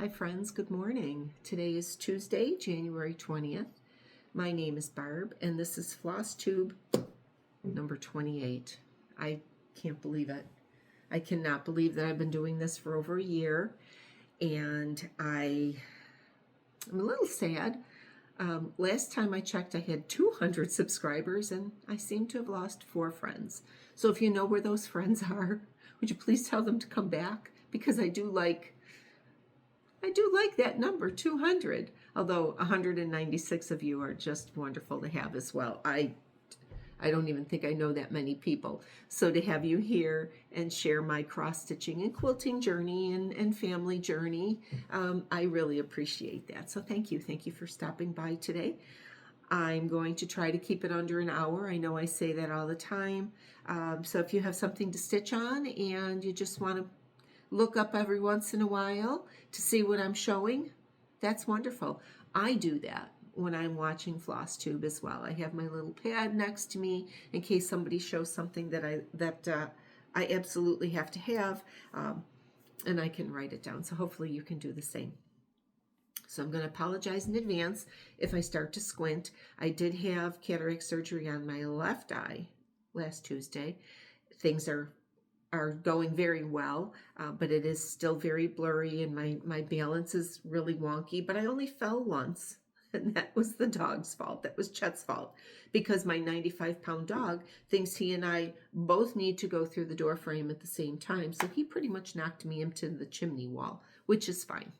Hi friends, good morning. Today is Tuesday, January 20th. My name is Barb and this is Flosstube number 28. I can't believe it. I cannot believe that I've been doing this for over a year and I'm a little sad. Last time I checked I had 200 subscribers and I seem to have lost 4 friends. So if you know where those friends are, would you please tell them to come back? Because I do like that number, 200, although 196 of you are just wonderful to have as well. I don't even think I know that many people. So to have you here and share my cross-stitching and quilting journey and family journey, I really appreciate that. So thank you. Thank you for stopping by today. I'm going to try to keep it under an hour. I know I say that all the time. So if you have something to stitch on and you just want to look up every once in a while to see what I'm showing, that's wonderful. I do that when I'm watching Flosstube as well. I have my little pad next to me in case somebody shows something that I absolutely have to have, and I can write it down. So hopefully you can do the same. So I'm going to apologize in advance if I start to squint. I did have cataract surgery on my left eye last Tuesday. Things are going very well, but it is still very blurry and my balance is really wonky, but I only fell once and that was the dog's fault. That was Chet's fault because my 95-pound dog thinks he and I both need to go through the door frame at the same time. So he pretty much knocked me into the chimney wall, which is fine.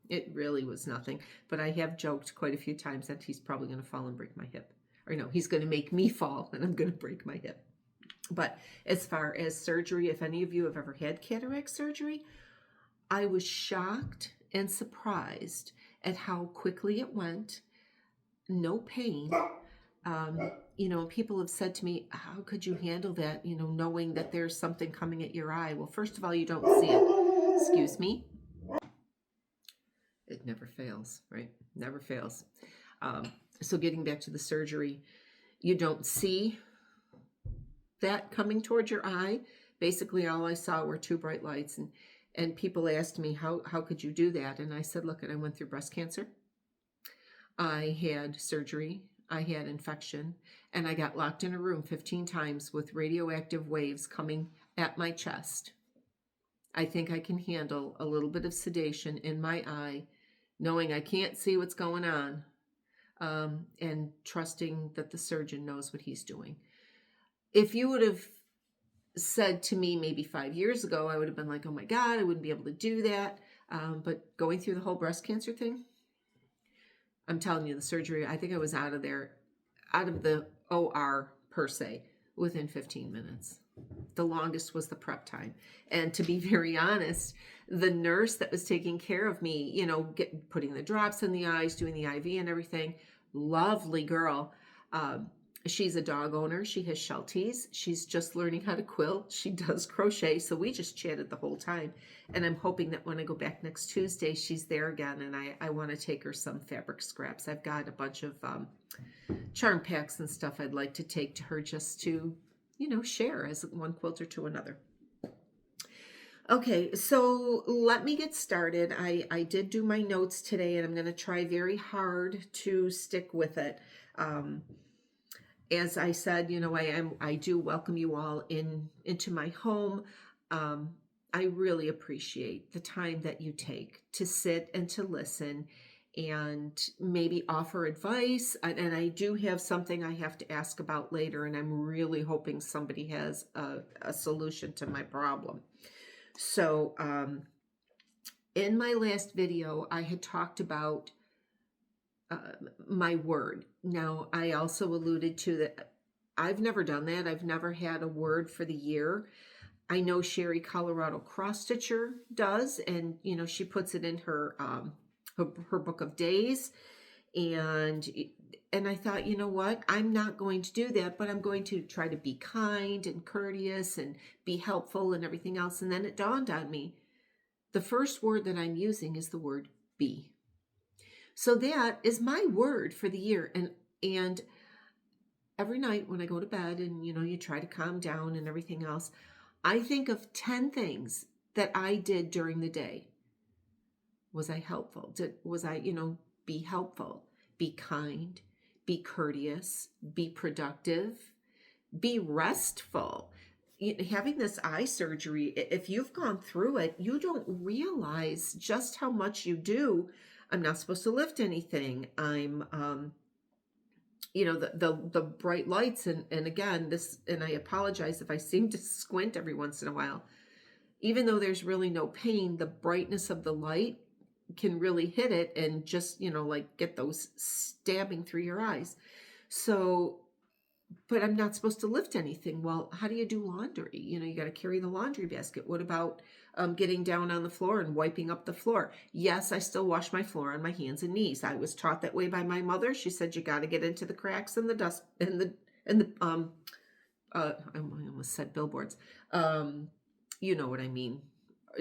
It really was nothing, but I have joked quite a few times that he's probably going to fall and break my hip. Or no, he's going to make me fall and I'm going to break my hip. But as far as surgery, if any of you have ever had cataract surgery, I was shocked and surprised at how quickly it went. No pain. People have said to me, how could you handle that, knowing that there's something coming at your eye? Well, first of all, you don't see it. Excuse me. It never fails, right? Never fails. So getting back to the surgery, you don't see that coming towards your eye. Basically all I saw were 2 bright lights, and people asked me how could you do that, and I said, look, I went through breast cancer, I had surgery, I had infection, and I got locked in a room 15 times with radioactive waves coming at my chest. I think I can handle a little bit of sedation in my eye, knowing I can't see what's going on, and trusting that the surgeon knows what he's doing. If you would have said to me maybe 5 years ago, I would have been like, oh my God, I wouldn't be able to do that. But going through the whole breast cancer thing, I'm telling you, the surgery, I think I was out of the OR per se, within 15 minutes. The longest was the prep time. And to be very honest, the nurse that was taking care of me, putting the drops in the eyes, doing the IV and everything, lovely girl. She's a dog owner. She has Shelties. She's just learning how to quilt. She does crochet. So we just chatted the whole time. And I'm hoping that when I go back next Tuesday, she's there again. And I want to take her some fabric scraps. I've got a bunch of charm packs and stuff I'd like to take to her just to, share as one quilter to another. Okay, so let me get started. I did do my notes today and I'm going to try very hard to stick with it. As I said, I do welcome you all into my home. I really appreciate the time that you take to sit and to listen and maybe offer advice. And I do have something I have to ask about later, and I'm really hoping somebody has a solution to my problem. So in my last video, I had talked about my word. Now, I also alluded to that I've never done that. I've never had a word for the year. I know Sherry Colorado Cross Stitcher does, and she puts it in her book of days. And I thought, you know what? I'm not going to do that, but I'm going to try to be kind and courteous and be helpful and everything else. And then it dawned on me, the first word that I'm using is the word be. So that is my word for the year. And every night when I go to bed and, you try to calm down and everything else, I think of 10 things that I did during the day Was I helpful? Was I, be helpful, be kind, be courteous, be productive, be restful. Having this eye surgery, if you've gone through it, you don't realize just how much you do. I'm not supposed to lift anything. I'm, the bright lights, and again, and I apologize if I seem to squint every once in a while. Even though there's really no pain, the brightness of the light can really hit it and just, like get those stabbing through your eyes. So, but I'm not supposed to lift anything. Well, how do you do laundry? You got to carry the laundry basket. What about getting down on the floor and wiping up the floor? Yes, I still wash my floor on my hands and knees. I was taught that way by my mother. She said you got to get into the cracks and the dust and the I almost said billboards. You know what I mean.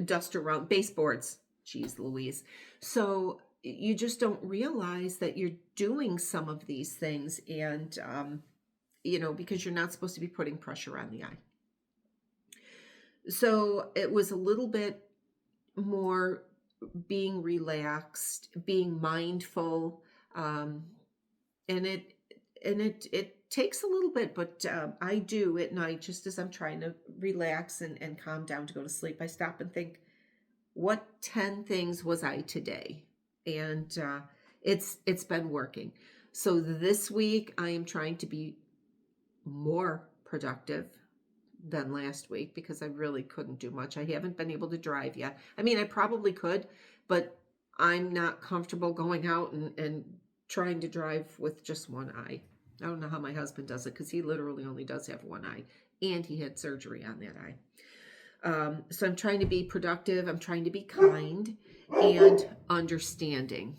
Dust around baseboards. Jeez Louise. So you just don't realize that you're doing some of these things, and because you're not supposed to be putting pressure on the eye. So it was a little bit more being relaxed, being mindful, and it takes a little bit, but I do at night, just as I'm trying to relax and calm down to go to sleep, I stop and think, what 10 things was I today? And it's been working. So this week I am trying to be more productive than last week because I really couldn't do much. I haven't been able to drive yet. I mean, I probably could, but I'm not comfortable going out and trying to drive with just one eye. I don't know how my husband does it because he literally only does have one eye, and he had surgery on that eye. So I'm trying to be productive. I'm trying to be kind and understanding.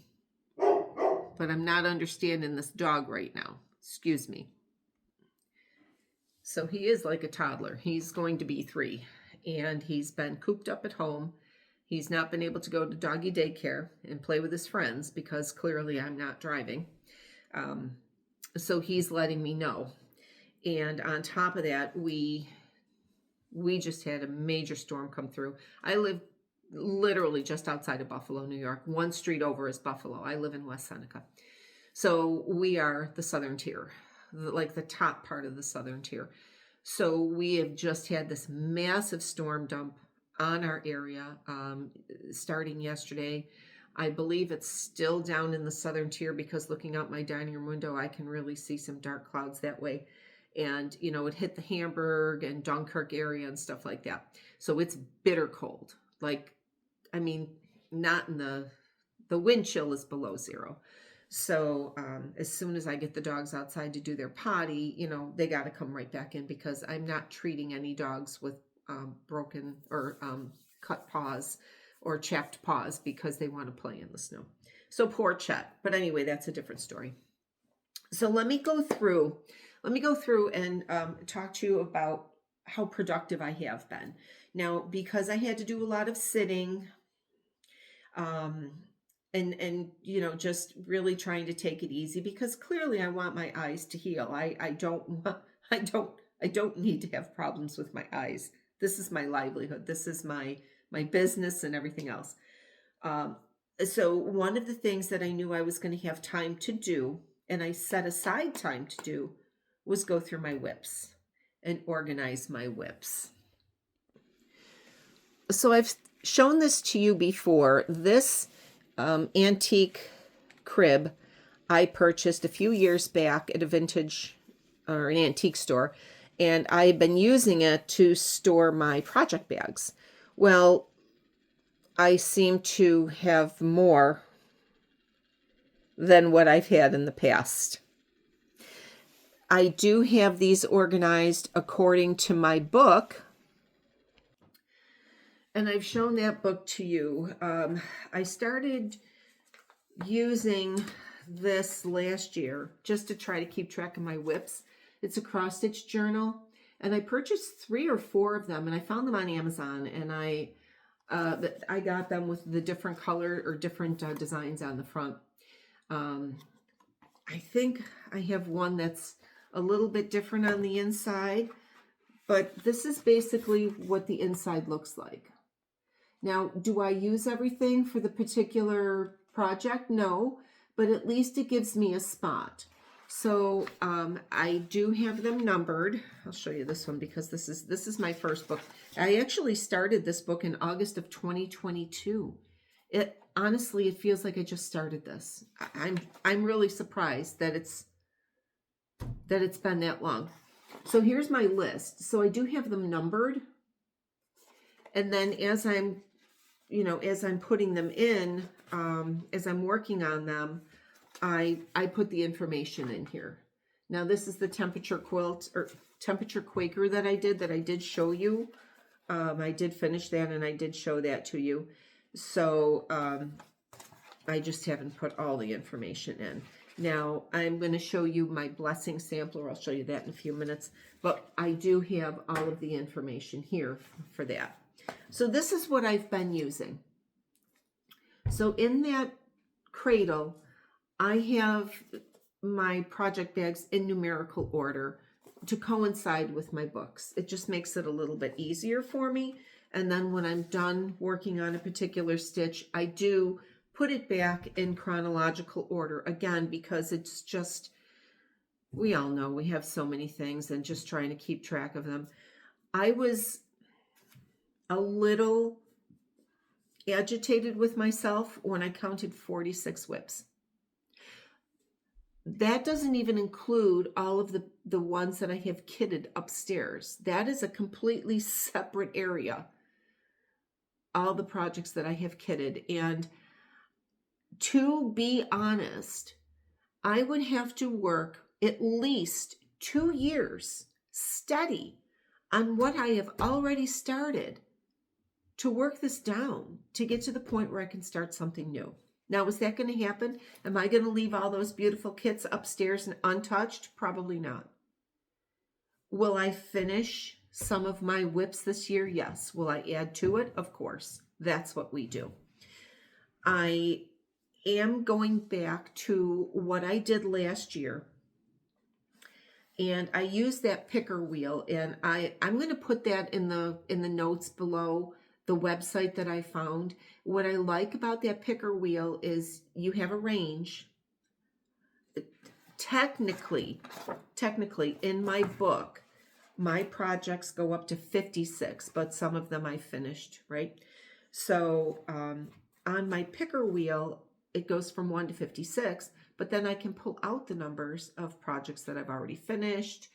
But I'm not understanding this dog right now. Excuse me. So he is like a toddler. He's going to be 3, and he's been cooped up at home. He's not been able to go to doggy daycare and play with his friends because clearly I'm not driving. So he's letting me know. And on top of that, we just had a major storm come through. I live literally just outside of Buffalo, New York. One street over is Buffalo. I live in West Seneca. So we are the southern tier, like the top part of the southern tier. So we have just had this massive storm dump on our area starting yesterday. I believe it's still down in the southern tier because looking out my dining room window, I can really see some dark clouds that way. And, it hit the Hamburg and Dunkirk area and stuff like that. So it's bitter cold. Like, I mean, not in the wind chill is below 0. So as soon as I get the dogs outside to do their potty, they got to come right back in because I'm not treating any dogs with broken or cut paws or chapped paws because they want to play in the snow. So poor Chet. But anyway, that's a different story. So let me go through and talk to you about how productive I have been. Now, because I had to do a lot of sitting, and just really trying to take it easy because clearly I want my eyes to heal. I don't need to have problems with my eyes. This is my livelihood. This is my business and everything else. So one of the things that I knew I was going to have time to do, and I set aside time to do, was go through my whips and organize my whips. So I've shown this to you before. This antique crib I purchased a few years back at a vintage or an antique store, and I've been using it to store my project bags. Well, I seem to have more than what I've had in the past. I do have these organized according to my book, and I've shown that book to you. I started using this last year just to try to keep track of my whips. It's a cross-stitch journal, and I purchased 3 or 4 of them, and I found them on Amazon, and I got them with the different color or different designs on the front. I think I have one that's a little bit different on the inside, but this is basically what the inside looks like. Now, do I use everything for the particular project? No, but at least it gives me a spot. So I do have them numbered. I'll show you this one because this is my first book. I actually started this book in August of 2022. It honestly, it feels like I just started this. I'm really surprised that it's been that long. So here's my list. So I do have them numbered, and then as I'm putting them in, as I'm working on them, I put the information in here. Now this is the temperature quilt or temperature Quaker that I did show you. I did finish that and I did show that to you. So I just haven't put all the information in. Now I'm going to show you my blessing sampler. I'll show you that in a few minutes. But I do have all of the information here for that. So this is what I've been using. So in that cradle, I have my project bags in numerical order to coincide with my books. It just makes it a little bit easier for me. And then when I'm done working on a particular stitch, I do put it back in chronological order again, because it's just, we all know we have so many things and just trying to keep track of them. I was a little agitated with myself when I counted 46 whips. That doesn't even include all of the ones that I have kitted upstairs. That is a completely separate area. All the projects that I have kitted. And to be honest, I would have to work at least 2 years steady on what I have already started to work this down, to get to the point where I can start something new. Now, is that going to happen? Am I going to leave all those beautiful kits upstairs and untouched? Probably not. Will I finish some of my whips this year? Yes. Will I add to it? Of course. That's what we do. I am going back to what I did last year. And I used that Pickerwheel, and I'm going to put that in the notes below the website that I found. What I like about that Pickerwheel is you have a range. Technically, in my book, my projects go up to 56, but some of them I finished, right? So on my Pickerwheel, it goes from 1 to 56, but then I can pull out the numbers of projects that I've already finished,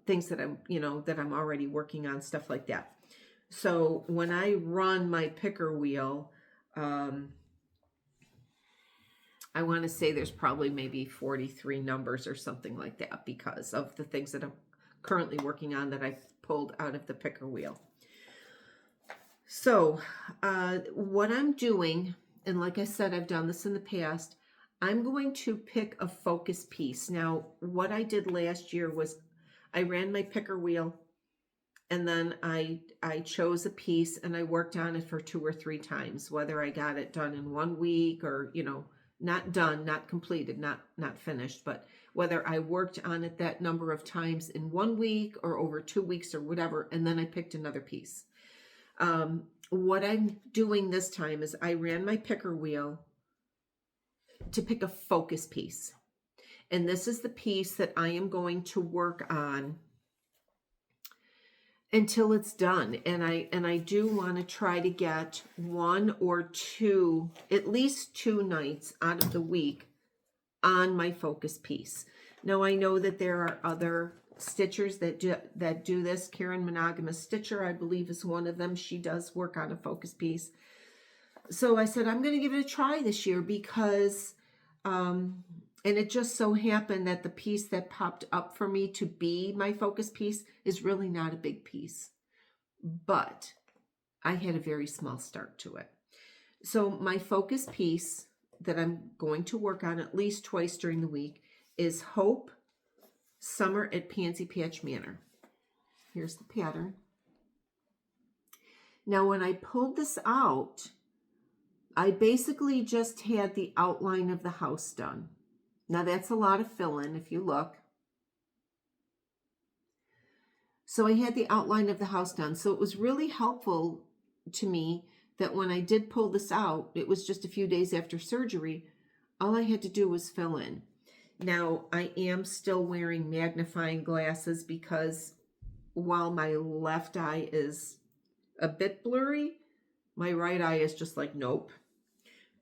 things that I'm already working on, stuff like that. So when I run my Pickerwheel, I want to say there's probably maybe 43 numbers or something like that, because of the things that I'm currently working on that I've pulled out of the Pickerwheel. So what I'm doing, and like I said, I've done this in the past, I'm going to pick a focus piece. Now, what I did last year was I ran my Pickerwheel, and then I chose a piece and I worked on it for 2 or 3 times, whether I got it done in 1 week or, not done, not completed, not finished, but whether I worked on it that number of times in 1 week or over 2 weeks or whatever, and then I picked another piece. What I'm doing this time is I ran my Pickerwheel to pick a focus piece. And this is the piece that I am going to work on until it's done. And I do want to try to get 1 or 2, at least 2 nights out of the week on my focus piece. Now, I know that there are other stitchers that do this. Karen Monogamous Stitcher, I believe, is one of them. She does work on a focus piece. So I said, I'm going to give it a try this year because, and it just so happened that the piece that popped up for me to be my focus piece is really not a big piece, but I had a very small start to it. So my focus piece that I'm going to work on at least twice during the week is Hope Summer at Pansy Patch Manor. Here's the pattern. Now, when I pulled this out, I basically just had the outline of the house done. Now, that's a lot of fill-in if you look. So I had the outline of the house done. So it was really helpful to me that when I did pull this out, it was just a few days after surgery, all I had to do was fill in. Now, I am still wearing magnifying glasses because while my left eye is a bit blurry, my right eye is just like, nope.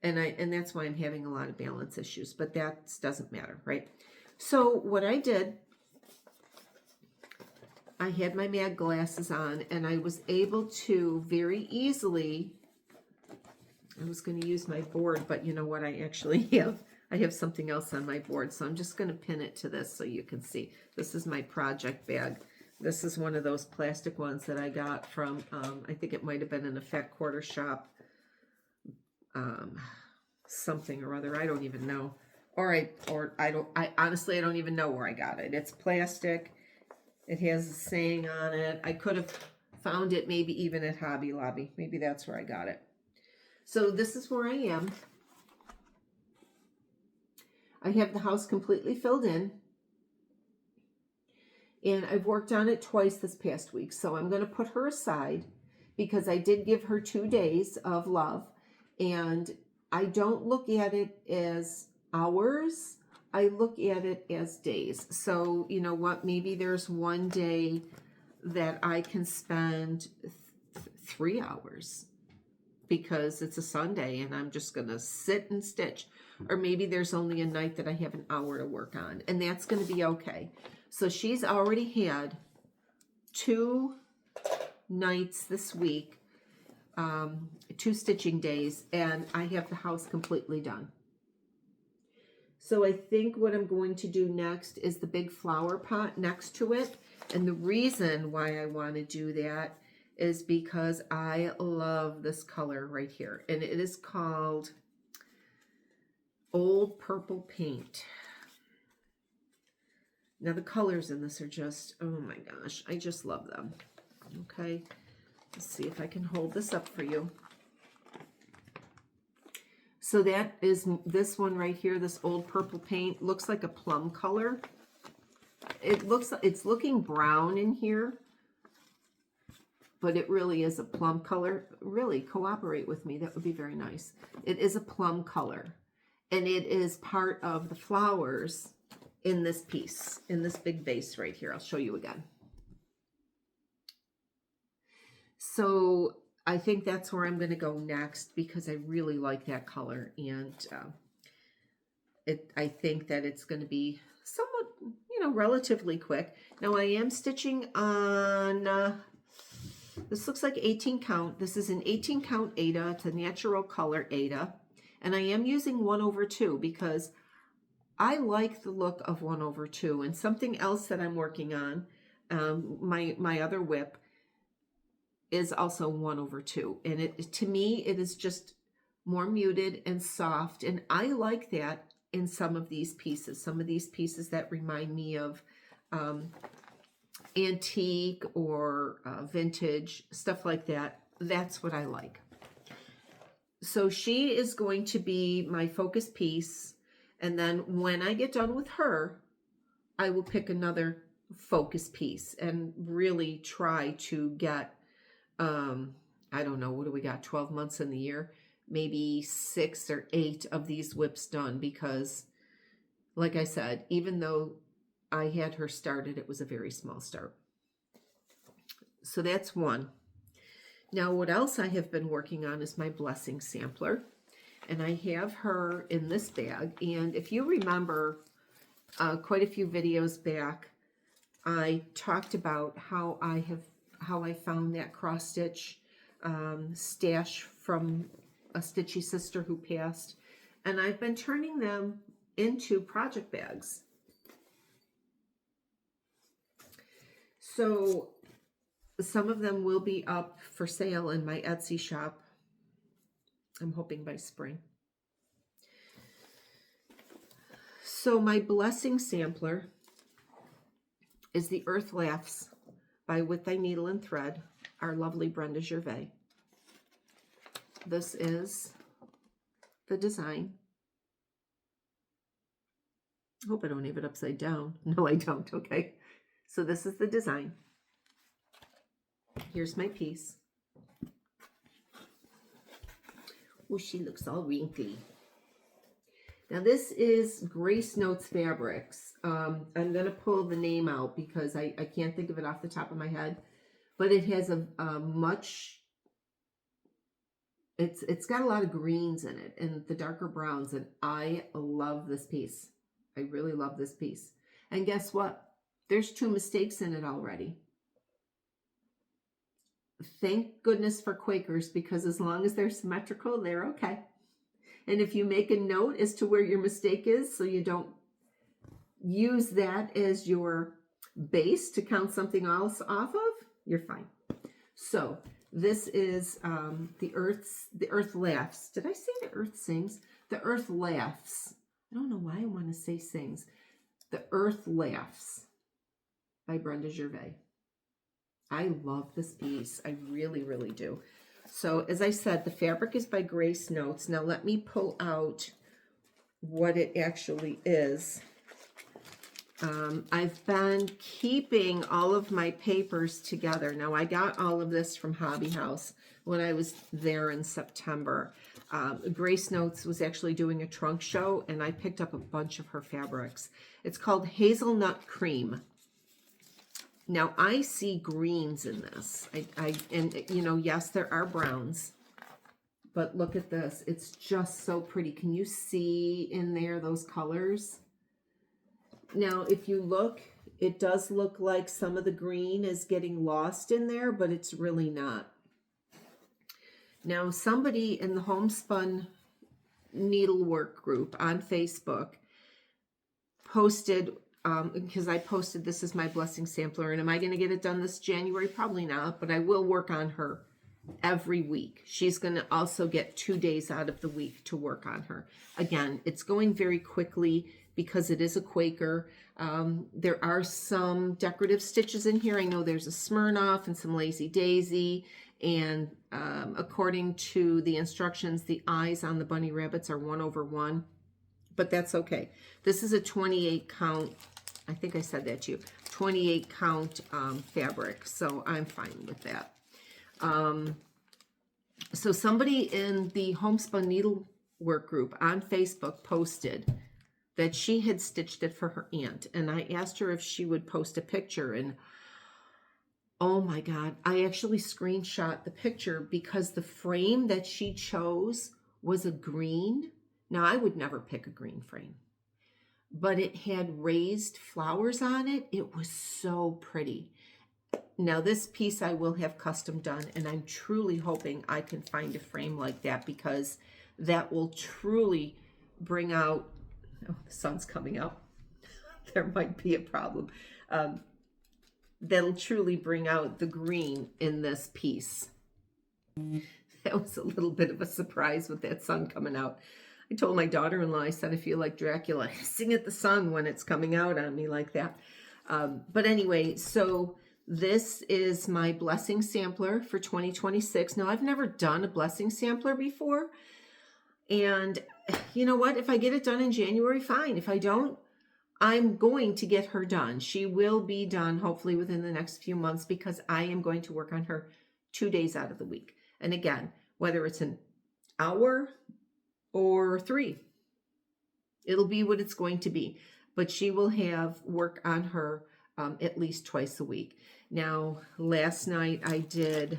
And that's why I'm having a lot of balance issues, but that doesn't matter, right? So what I did, I had my mag glasses on, and I was able to very easily, I was going to use my board, but you know what, I have something else on my board, so I'm just going to pin it to this so you can see. This is my project bag. This is one of those plastic ones that I got from, I think it might have been in a Fat Quarter Shop, something or other. I don't even know. I honestly, I don't even know where I got it. It's plastic. It has a saying on it. I could have found it maybe even at Hobby Lobby. Maybe that's where I got it. So this is where I am. I have the house completely filled in. And I've worked on it twice this past week. So I'm going to put her aside because I did give her 2 days of love. And I don't look at it as hours. I look at it as days. So you know what? Maybe there's one day that I can spend 3 hours because it's a Sunday and I'm just going to sit and stitch. Or maybe there's only a night that I have an hour to work on, and that's going to be okay. So she's already had 2 nights this week, 2 stitching days, and I have the house completely done. So I think what I'm going to do next is the big flower pot next to it. And the reason why I want to do that is because I love this color right here. And it is called Old Purple Paint. Now the colors in this are just, oh my gosh, I just love them. Okay, let's see if I can hold this up for you. So that is this one right here, this Old Purple Paint. Looks like a plum color. It's looking brown in here, but it really is a plum color. Really, cooperate with me. That would be very nice. It is a plum color, and it is part of the flowers in this piece, in this big vase right here. I'll show you again. So I think that's where I'm going to go next because I really like that color, and I think that it's going to be somewhat, you know, relatively quick. Now I am stitching on, this looks like 18 count. This is an 18 count Aida. It's a natural color Aida, and I am using 1/2 because I like the look of 1/2. And something else that I'm working on, my other whip is also 1/2, and it, to me, it is just more muted and soft, and I like that in some of these pieces that remind me of antique or vintage, stuff like that. That's what I like. So she is going to be my focus piece, and then when I get done with her, I will pick another focus piece and really try to get, I don't know, what do we got, 12 months in the year? Maybe 6 or 8 of these whips done, because like I said, even though I had her started, it was a very small start. So that's one. Now what else I have been working on is my blessing sampler, and I have her in this bag. And if you remember quite a few videos back, I talked about how I found that cross stitch stash from a stitchy sister who passed, and I've been turning them into project bags. So some of them will be up for sale in my Etsy shop. I'm hoping by spring. So my blessing sampler is the Earth Laughs by With Thy Needle and Thread, our lovely Brenda Gervais. This is the design. I hope I don't have it upside down. No, I don't. Okay. So this is the design. Here's my piece. Oh, she looks all wrinkly. Now this is Grace Notes Fabrics. I'm going to pull the name out because I can't think of it off the top of my head. But it has a much, it's got a lot of greens in it and the darker browns. And I love this piece. I really love this piece. And guess what? There's 2 mistakes in it already. Thank goodness for Quakers, because as long as they're symmetrical, they're okay. And if you make a note as to where your mistake is, so you don't use that as your base to count something else off of, you're fine. So this is the Earth Laughs. Did I say the Earth Sings? The Earth Laughs. I don't know why I want to say sings. The Earth Laughs by Brenda Gervais. I love this piece. I really, really do. So as I said, the fabric is by Grace Notes. Now let me pull out what it actually is. I've been keeping all of my papers together. Now I got all of this from Hobby House when I was there in September. Grace Notes was actually doing a trunk show and I picked up a bunch of her fabrics. It's called Hazelnut Cream. Now I see greens in this. And you know, yes, there are browns, but look at this. It's just so pretty. Can you see in there those colors? Now, if you look, it does look like some of the green is getting lost in there, but it's really not. Now, somebody in the Homespun Needlework group on Facebook posted, because I posted this as my blessing sampler, and am I going to get it done this January? Probably not, but I will work on her every week. She's going to also get 2 days out of the week to work on her. Again, it's going very quickly because it is a Quaker. There are some decorative stitches in here. I know there's a Smirnoff and some Lazy Daisy, and according to the instructions, the eyes on the bunny rabbits are 1/1, but that's okay. This is a 28 count, I think I said that to you, 28 count fabric, so I'm fine with that. So somebody in the Homespun Needlework group on Facebook posted that she had stitched it for her aunt, and I asked her if she would post a picture, and oh my God, I actually screenshot the picture because the frame that she chose was a green. Now, I would never pick a green frame, but it had raised flowers on it. It was so pretty. Now, this piece I will have custom done, and I'm truly hoping I can find a frame like that, because that will truly bring out, oh, the sun's coming up. There might be a problem. That'll truly bring out the green in this piece. That was a little bit of a surprise with that sun coming out. I told my daughter-in-law, I said, I feel like Dracula. Sing at the sun when it's coming out on me like that. But anyway, so this is my blessing sampler for 2026. Now, I've never done a blessing sampler before. And you know what? If I get it done in January, fine. If I don't, I'm going to get her done. She will be done hopefully within the next few months, because I am going to work on her 2 days out of the week. And again, whether it's an hour or 3, it'll be what it's going to be. But she will have work on her at least twice a week. Now, last night I did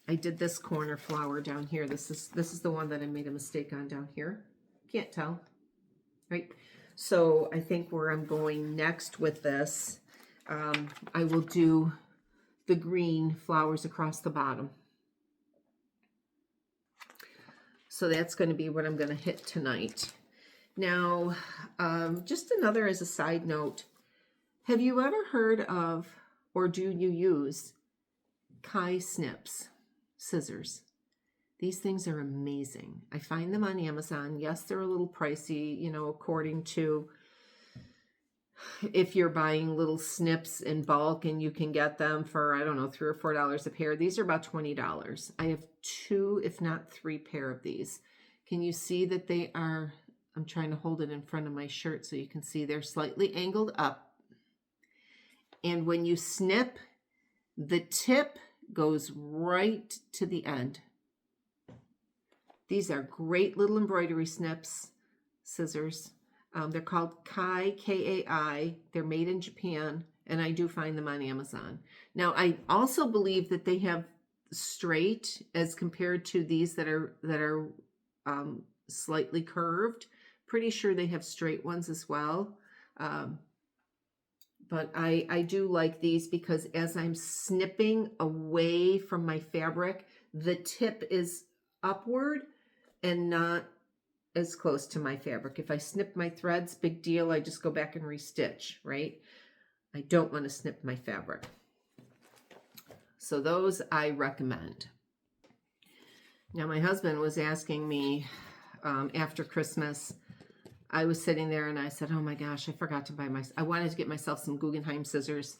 this corner flower down here. This is the one that I made a mistake on down here. Can't tell, right? So I think where I'm going next with this, I will do the green flowers across the bottom. So that's going to be what I'm going to hit tonight. Now, just another as a side note, have you ever heard of, or do you use, Kai Snips scissors? These things are amazing. I find them on Amazon. Yes, they're a little pricey, you know, according to if you're buying little snips in bulk, and you can get them for, I don't know, $3 or $4 a pair. These are about $20. I have 2, if not 3 pair of these. Can you see that they are, I'm trying to hold it in front of my shirt so you can see they're slightly angled up. And when you snip, the tip goes right to the end. These are great little embroidery snips, scissors. They're called Kai, Kai. They're made in Japan, and I do find them on Amazon. Now, I also believe that they have straight as compared to these that are slightly curved. Pretty sure they have straight ones as well. But I do like these because as I'm snipping away from my fabric, the tip is upward and not as close to my fabric. If I snip my threads, big deal. I just go back and restitch, right? I don't want to snip my fabric. So those I recommend. Now my husband was asking me after Christmas, I was sitting there and I said, oh my gosh, I forgot to buy I wanted to get myself some Guggenheim scissors.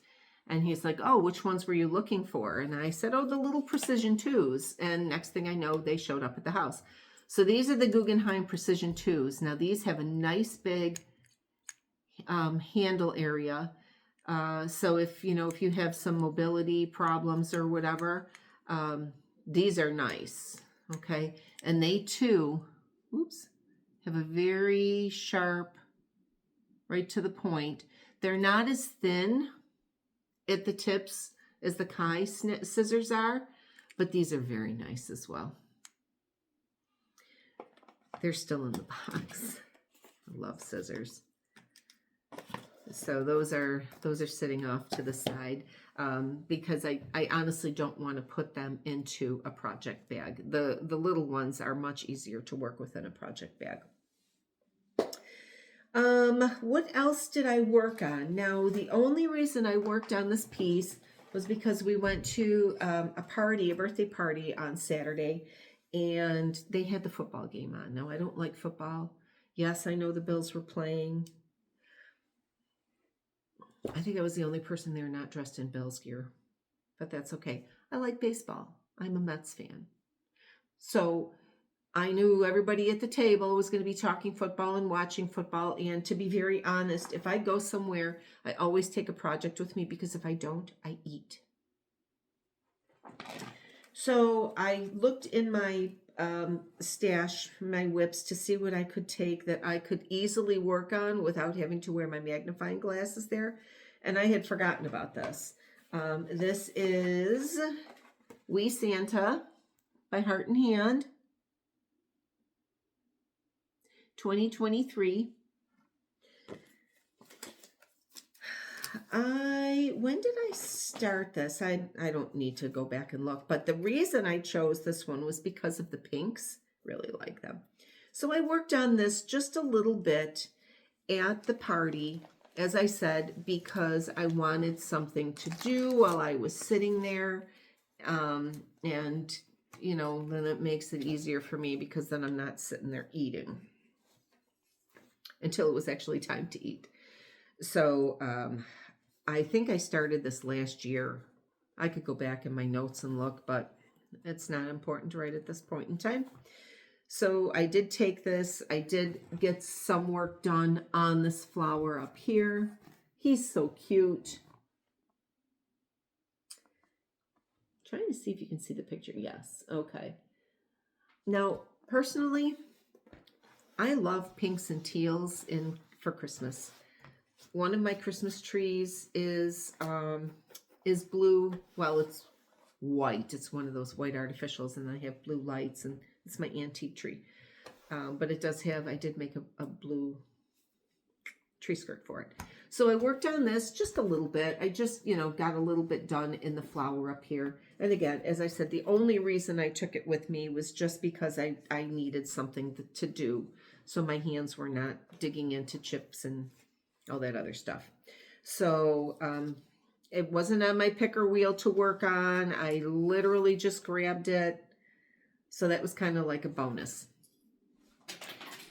And he's like, oh, which ones were you looking for? And I said, oh, the little Precision 2s. And next thing I know, they showed up at the house. So these are the Guggenheim Precision 2s. Now these have a nice big handle area. So if you have some mobility problems or whatever, these are nice. Okay. And they too, oops, have a very sharp, right to the point. They're not as thin at the tips as the Kai scissors are, but these are very nice as well. They're still in the box. I love scissors. So those are sitting off to the side because I honestly don't want to put them into a project bag. The little ones are much easier to work with in a project bag. What else did I work on? Now, the only reason I worked on this piece was because we went to a birthday party on Saturday, and they had the football game on. Now, I don't like football. Yes, I know the Bills were playing. I think I was the only person there not dressed in Bills gear, but that's okay. I like baseball. I'm a Mets fan. So I knew everybody at the table was going to be talking football and watching football. And to be very honest, if I go somewhere, I always take a project with me because if I don't, I eat. So I looked in my stash, my whips, to see what I could take that I could easily work on without having to wear my magnifying glasses there. And I had forgotten about this. This is Wee Santa by Heart and Hand, 2023. When did I start this? I don't need to go back and look, but the reason I chose this one was because of the pinks. Really like them. So I worked on this just a little bit at the party, as I said, because I wanted something to do while I was sitting there. And, then it makes it easier for me because then I'm not sitting there eating until it was actually time to eat. So I think I started this last year. I could go back in my notes and look, but it's not important right at this point in time. So I did take this. I did get some work done on this flower up here. He's so cute. Trying to see if you can see the picture. Yes. Okay. Now, personally, I love pinks and teals for Christmas. One of my Christmas trees is blue. Well, it's white. It's one of those white artificials, and I have blue lights, and it's my antique tree. But it does have, I did make a blue tree skirt for it. So I worked on this just a little bit. I just, got a little bit done in the flower up here. And again, as I said, the only reason I took it with me was just because I needed something to do. So my hands were not digging into chips and all that other stuff. So it wasn't on my picker wheel to work on. I literally just grabbed it. So that was kind of like a bonus.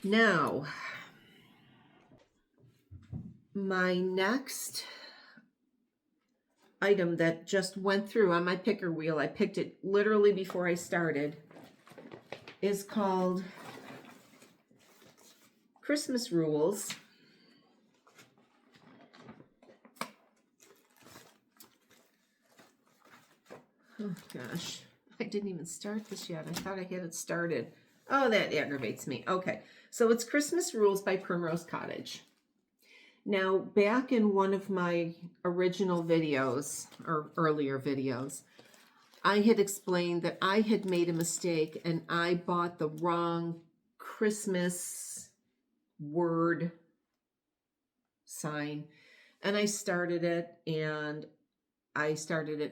Now, my next item that just went through on my picker wheel, I picked it literally before I started, is called Christmas Rules. Oh gosh, I didn't even start this yet. I thought I had it started. Oh, that aggravates me. Okay, so it's Christmas Rules by Primrose Cottage. Now, back in one of my original videos, or earlier videos, I had explained that I had made a mistake and I bought the wrong Christmas word sign. And I started it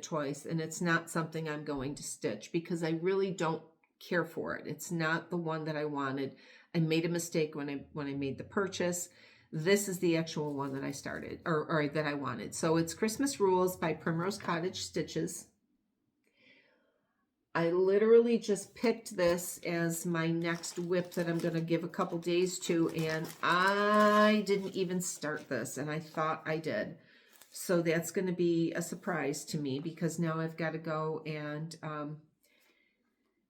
twice, and it's not something I'm going to stitch because I really don't care for it. It's not the one that I wanted. I made a mistake when I made the purchase. This is the actual one that I started or that I wanted. So it's Christmas Rules by Primrose Cottage Stitches. I literally just picked this as my next whip that I'm going to give a couple days to, and I didn't even start this, and I thought I did. So that's going to be a surprise to me because now I've got to go and,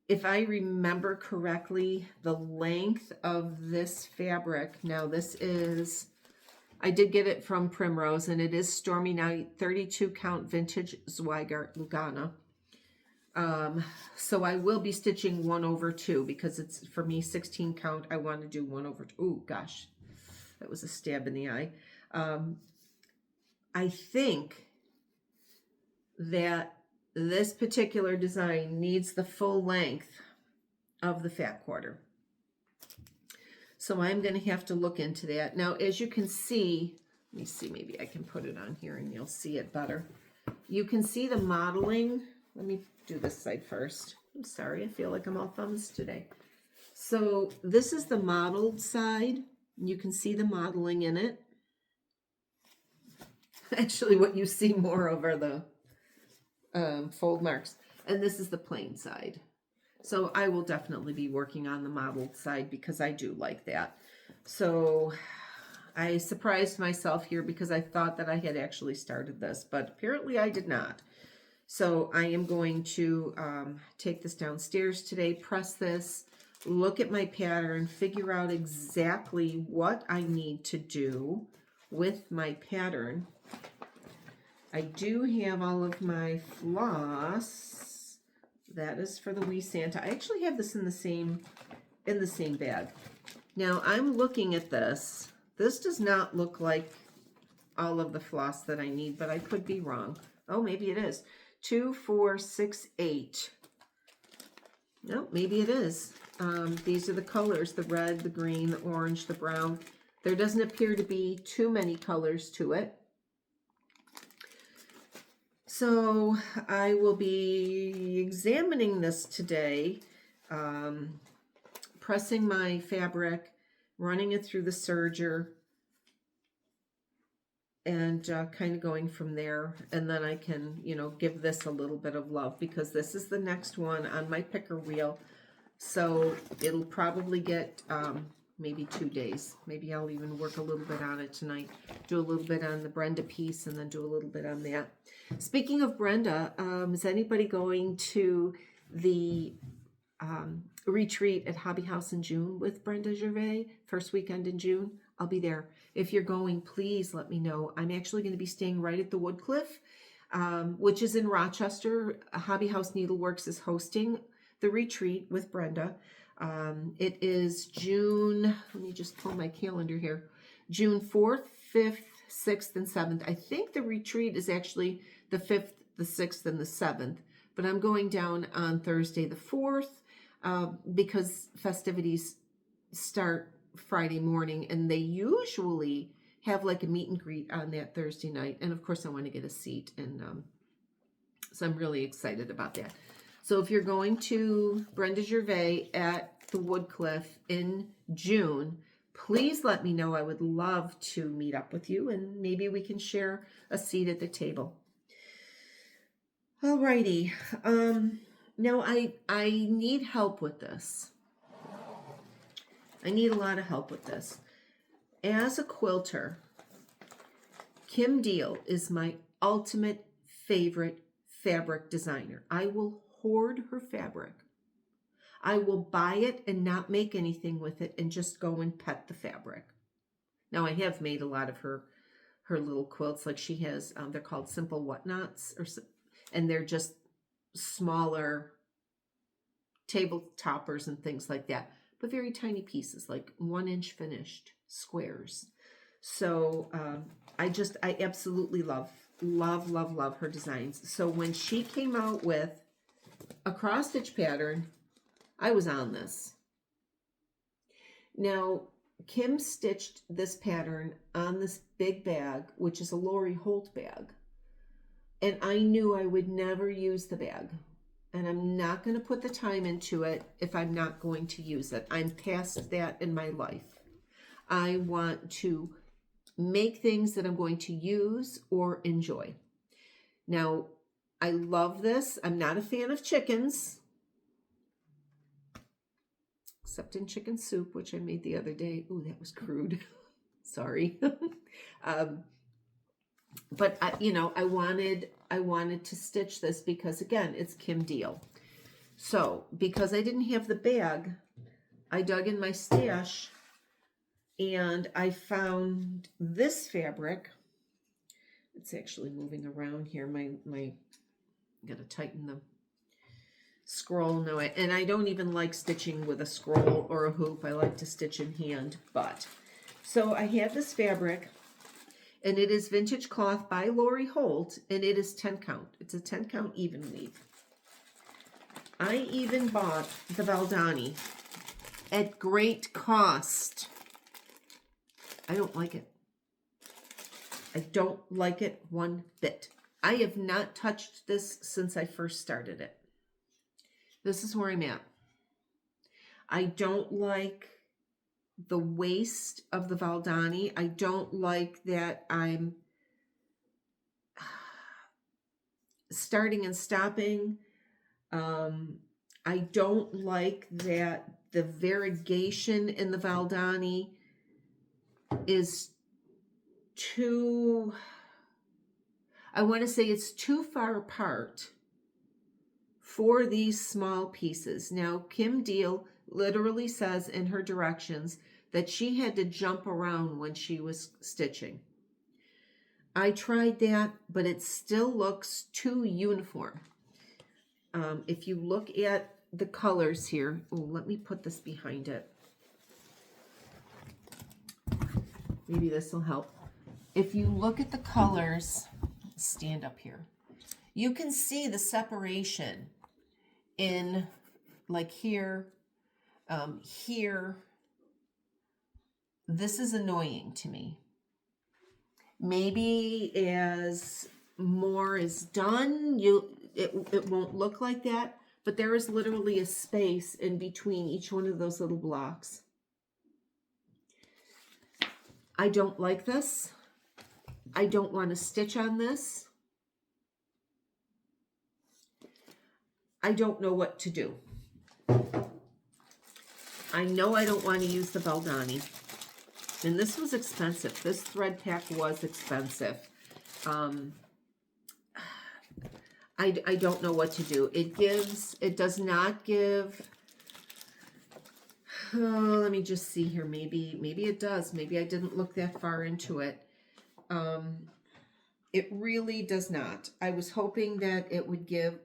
if I remember correctly, the length of this fabric, now this is, I did get it from Primrose, and it is Stormy Night 32 count vintage Zweigart Lugana. So I will be stitching 1/2 because it's, for me, 16 count. I want to do 1/2. Oh gosh, that was a stab in the eye. I think that this particular design needs the full length of the fat quarter. So I'm going to have to look into that. Now, as you can see, let me see, maybe I can put it on here and you'll see it better. You can see the modeling. Let me do this side first. I'm sorry, I feel like I'm all thumbs today. So this is the modeled side. You can see the modeling in it. Actually, what you see more of are the fold marks. And this is the plain side. So I will definitely be working on the modeled side because I do like that. So I surprised myself here because I thought that I had actually started this, but apparently I did not. So I am going to take this downstairs today, press this, look at my pattern, figure out exactly what I need to do with my pattern. I do have all of my floss. That is for the wee Santa. I actually have this in the same bag. Now I'm looking at this. This does not look like all of the floss that I need, but I could be wrong. Oh, maybe it is. 2, 4, 6, 8. No, maybe it is. These are the colors: the red, the green, the orange, the brown. There doesn't appear to be too many colors to it. So I will be examining this today, pressing my fabric, running it through the serger, and kind of going from there. And then I can, give this a little bit of love because this is the next one on my Pickerwheel. So it'll probably get maybe 2 days. Maybe I'll even work a little bit on it tonight. Do a little bit on the Brenda piece and then do a little bit on that. Speaking of Brenda, is anybody going to the retreat at Hobby House in June with Brenda Gervais, first weekend in June? I'll be there. If you're going, please let me know. I'm actually going to be staying right at the Woodcliff, which is in Rochester. Hobby House Needleworks is hosting the retreat with Brenda. It is June, let me just pull my calendar here, June 4th, 5th, 6th, and 7th. I think the retreat is actually the 5th, the 6th, and the 7th, but I'm going down on Thursday the 4th because festivities start Friday morning, and they usually have like a meet and greet on that Thursday night. And of course I want to get a seat, and so I'm really excited about that. So if you're going to Brenda Gervais at the Woodcliff in June, please let me know. I would love to meet up with you, and maybe we can share a seat at the table. Alrighty. Now I need help with this. I need a lot of help with this. As a quilter, Kim Diehl is my ultimate favorite fabric designer. I will hoard her fabric. I will buy it and not make anything with it and just go and pet the fabric. Now I have made a lot of her little quilts. Like she has, they're called simple whatnots, and they're just smaller table toppers and things like that, but very tiny pieces, like 1-inch finished squares. So I absolutely love her designs. So when she came out with a cross stitch pattern, I was on this. Now, Kim stitched this pattern on this big bag, which is a Lori Holt bag. And I knew I would never use the bag. And I'm not going to put the time into it if I'm not going to use it. I'm past that in my life. I want to make things that I'm going to use or enjoy. Now, I love this. I'm not a fan of chickens, except in chicken soup, which I made the other day. Ooh, that was crude. Sorry. But I wanted to stitch this because, again, it's Kim Diehl. So because I didn't have the bag, I dug in my stash and I found this fabric. It's actually moving around here. I gotta tighten the scroll now. And I don't even like stitching with a scroll or a hoop. I like to stitch in hand. But so I had this fabric, and it is Vintage Cloth by Lori Holt, and it is 10 count. It's a 10 count even weave. I even bought the Valdani at great cost. I don't like it. I don't like it one bit. I have not touched this since I first started it. This is where I'm at. I don't like the waist of the Valdani. I don't like that I'm starting and stopping. I don't like that the variegation in the Valdani is too, I want to say it's too far apart for these small pieces. Now, Kim Diehl literally says in her directions that she had to jump around when she was stitching. I tried that, but it still looks too uniform. If you look at the colors here, let me put this behind it. Maybe this will help. If you look at the colors, stand up here, you can see the separation in like here, here. This is annoying to me. Maybe as more is done, it won't look like that, but there is literally a space in between each one of those little blocks. I don't like this. I don't want to stitch on this. I don't know what to do. I know I don't want to use the Valdani. And this was expensive. This thread pack was expensive. I don't know what to do. It does not give, oh, let me just see here. Maybe it does. Maybe I didn't look that far into it. It really does not. I was hoping that it would give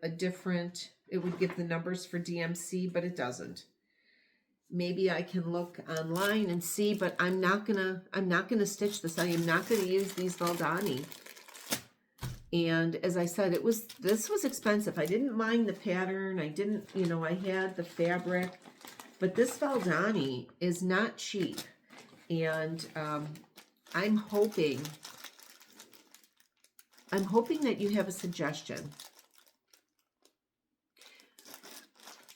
it would give the numbers for DMC, but it doesn't. Maybe I can look online and see, but I'm not gonna stitch this. I am not gonna use these Valdani. And as I said, this was expensive. I didn't mind the pattern. I didn't, I had the fabric, but this Valdani is not cheap. And I'm hoping that you have a suggestion.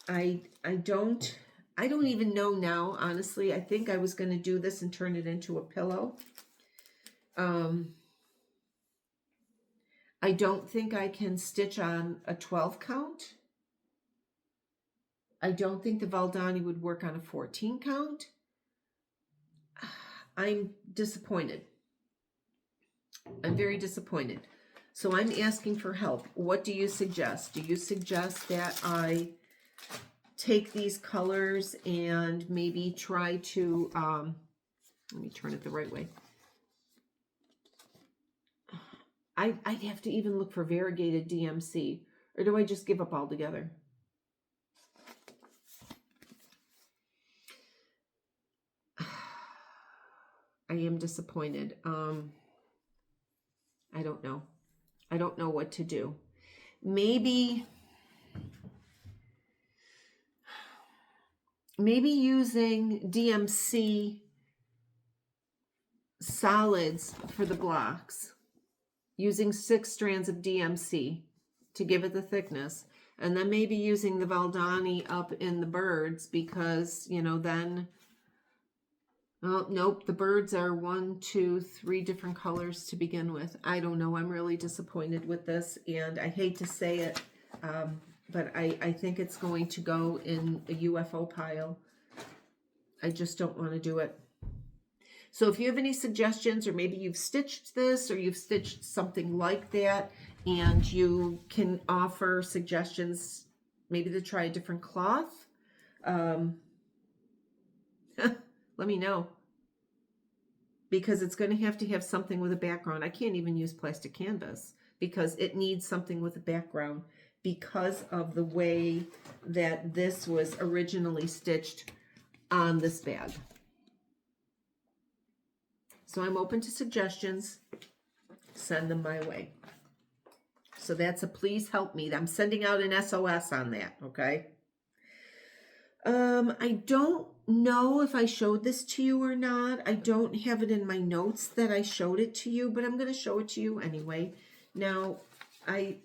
I don't even know now, honestly. I think I was going to do this and turn it into a pillow. I don't think I can stitch on a 12 count. I don't think the Valdani would work on a 14 count. I'm disappointed. I'm very disappointed. So I'm asking for help. What do you suggest? Do you suggest that I take these colors and maybe try to, let me turn it the right way. I'd have to even look for variegated DMC, or do I just give up altogether? I am disappointed. I don't know. I don't know what to do. Maybe using DMC solids for the blocks. Using 6 strands of DMC to give it the thickness. And then maybe using the Valdani up in the birds because, you know, then... Oh, nope, the birds are 1, 2, 3 different colors to begin with. I don't know. I'm really disappointed with this, and I hate to say it, but I think it's going to go in a UFO pile. I just don't want to do it. So if you have any suggestions, or maybe you've stitched this, or you've stitched something like that, and you can offer suggestions, maybe to try a different cloth, let me know, because it's going to have something with a background. I can't even use plastic canvas because it needs something with a background because of the way that this was originally stitched on this bag. So I'm open to suggestions. Send them my way. So that's a please help me. I'm sending out an SOS on that, okay? I don't know if I showed this to you or not. I don't have it in my notes that I showed it to you, but I'm going to show it to you anyway. Now, I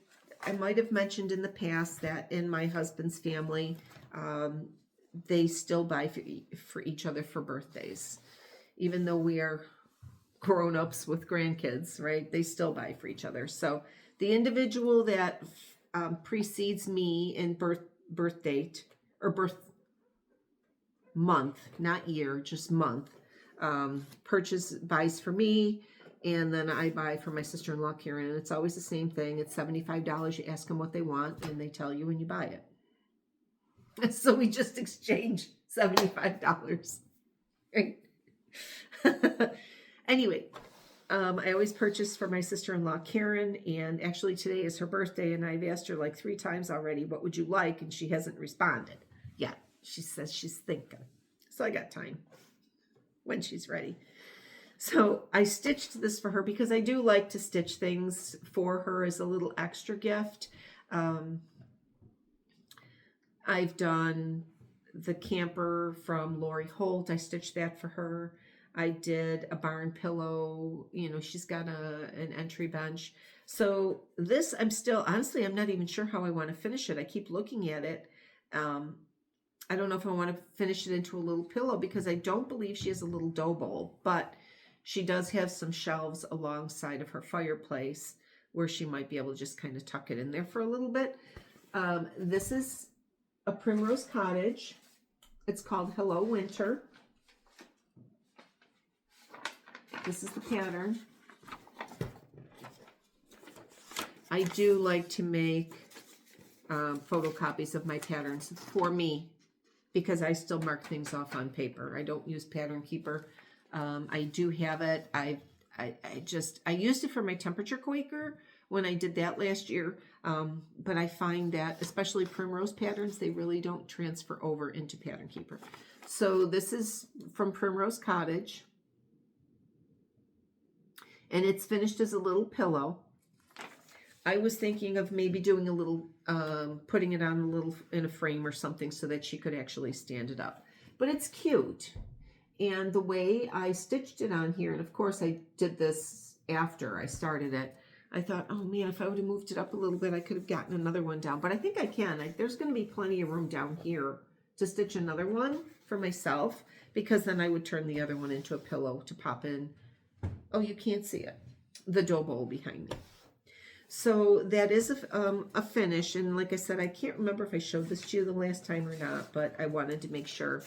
might have mentioned in the past that in my husband's family, they still buy for each other for birthdays. Even though we are grown-ups with grandkids, right? They still buy for each other. So the individual that precedes me in birth date, or birth month, not year, just month, buys for me, and then I buy for my sister-in-law Karen, and it's always the same thing. It's $75. You ask them what they want, and they tell you, and you buy it. So we just exchange $75, right? Anyway, I always purchase for my sister-in-law Karen, and actually today is her birthday, and I've asked her like 3 times already, what would you like? And she hasn't responded yet. She says she's thinking. So I got time when she's ready. So I stitched this for her because I do like to stitch things for her as a little extra gift. I've done the camper from Lori Holt. I stitched that for her. I did a barn pillow. You know, she's got an entry bench. So this, honestly, I'm not even sure how I want to finish it. I keep looking at it. I don't know if I want to finish it into a little pillow because I don't believe she has a little dough bowl, but she does have some shelves alongside of her fireplace where she might be able to just kind of tuck it in there for a little bit. This is a Primrose Cottage. It's called Hello Winter. This is the pattern. I do like to make photocopies of my patterns for me because I still mark things off on paper. I don't use Pattern Keeper. I do have it. I used it for my temperature Quaker when I did that last year. But I find that especially Primrose patterns, they really don't transfer over into Pattern Keeper. So this is from Primrose Cottage. And it's finished as a little pillow. I was thinking of maybe doing a little, putting it on a little in a frame or something so that she could actually stand it up. But it's cute. And the way I stitched it on here, and of course I did this after I started it, I thought, oh man, if I would have moved it up a little bit, I could have gotten another one down. But I think I can. There's going to be plenty of room down here to stitch another one for myself, because then I would turn the other one into a pillow to pop in. Oh, you can't see it. The dough bowl behind me. So that is a finish. And like I said, I can't remember if I showed this to you the last time or not, but I wanted to make sure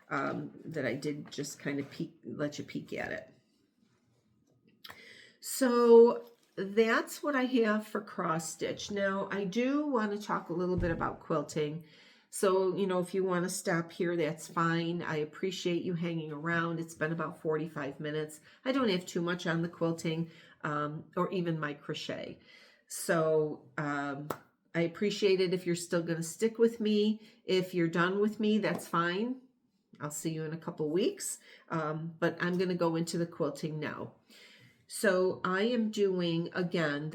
that I did just kind of let you peek at it. So that's what I have for cross stitch. Now I do want to talk a little bit about quilting. So, you know, if you want to stop here, that's fine. I appreciate you hanging around. It's been about 45 minutes. I don't have too much on the quilting or even my crochet. So I appreciate it if you're still going to stick with me. If you're done with me, that's fine. I'll see you in a couple weeks, but I'm going to go into the quilting now. So I am doing, again,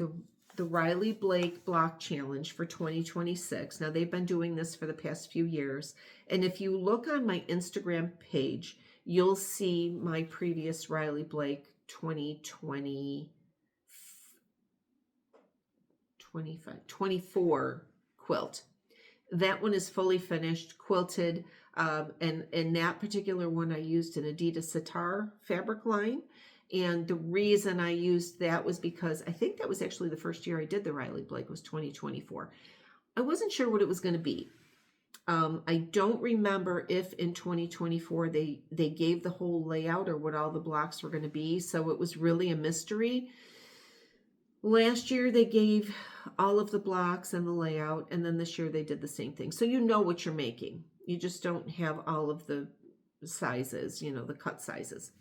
the Riley Blake Block Challenge for 2026. Now, they've been doing this for the past few years. And if you look on my Instagram page, you'll see my previous Riley Blake 24 quilt. That one is fully finished, quilted, and that particular one I used an Adidas Sitar fabric line. And the reason I used that was because I think that was actually the first year I did the Riley Blake was 2024. I wasn't sure what it was going to be. I don't remember if in 2024 they gave the whole layout or what all the blocks were going to be. So it was really a mystery. Last year they gave all of the blocks and the layout, and then this year they did the same thing. So you know what you're making. You just don't have all of the sizes, you know, the cut sizes.